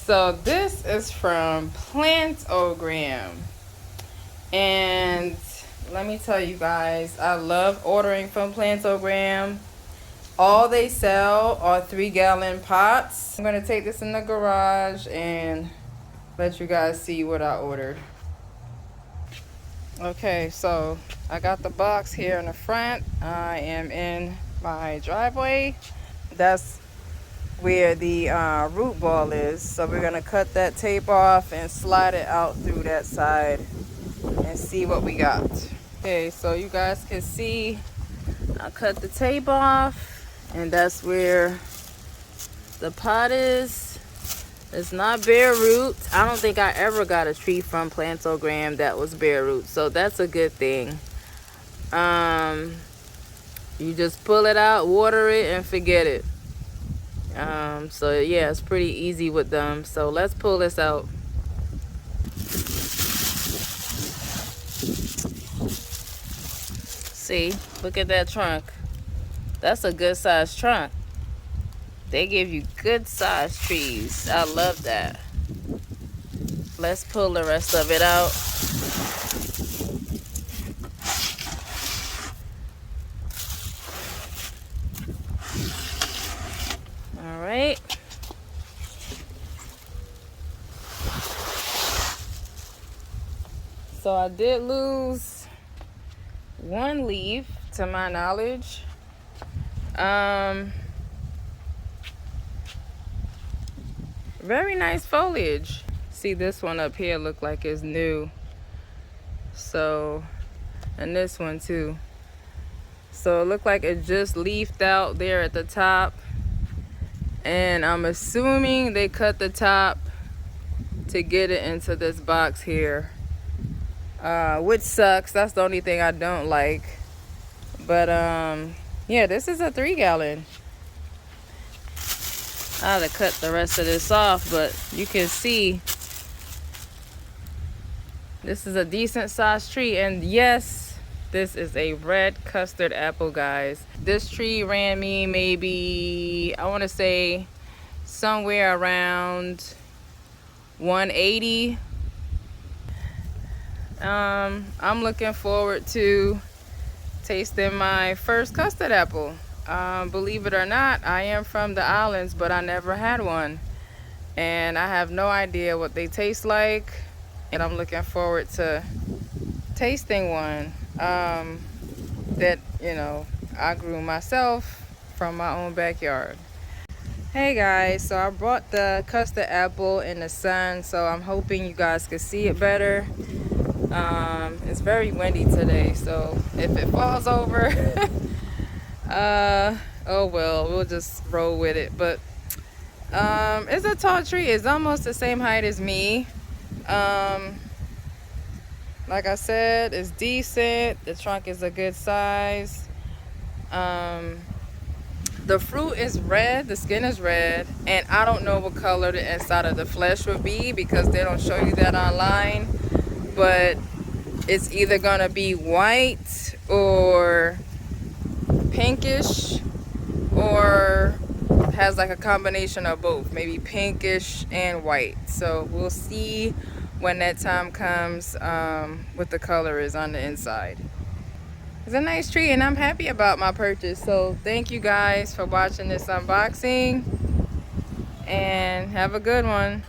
So this is from Plantogram. And let me tell you guys, I love ordering from Plantogram. All they sell are 3-gallon pots. I'm gonna take this in the garage and let you guys see what I ordered. Okay, so I got the box here in the front. I am in my driveway. That's where the root ball is. So we're gonna cut that tape off and slide it out through that side and see what we got. Okay, so you guys can see I cut the tape off, and that's where the pot is. It's not bare root. I don't think I ever got a tree from Plantogram that was bare root, so that's a good thing. You just pull it out, water it, and forget it. So yeah, it's pretty easy with them. So let's pull this out. See, look at that trunk. That's a good sized trunk. They give you good sized trees. I love that. Let's pull the rest of it out. All right. So I did lose one leaf to my knowledge. Very nice foliage. See, this one up here look like it's new. So, and this one too. So it looked like it just leafed out there at the top. And I'm assuming they cut the top to get it into this box here. Which sucks. That's the only thing I don't like. But yeah, this is a 3-gallon. I had to cut the rest of this off, but you can see this is a decent sized tree. And yes, this is a red custard apple, guys. This tree ran me maybe, I want to say somewhere around 180. I'm looking forward to tasting my first custard apple. Believe it or not, I am from the islands, but I never had one. And I have no idea what they taste like. And I'm looking forward to tasting one that, you know, I grew myself from my own backyard. Hey guys, so I brought the custard apple in the sun, so I'm hoping you guys can see it better. It's very windy today, so if it falls over, oh well, we'll just roll with it. But it's a tall tree. It's almost the same height as me. Like I said, it's decent. The trunk is a good size. The fruit is red, the skin is red, and I don't know what color the inside of the flesh would be because they don't show you that online. But it's either gonna be white or pinkish, or has like a combination of both, maybe pinkish and white. So we'll see when that time comes what the color is on the inside. It's a nice tree, and I'm happy about my purchase. So thank you guys for watching this unboxing, and have a good one.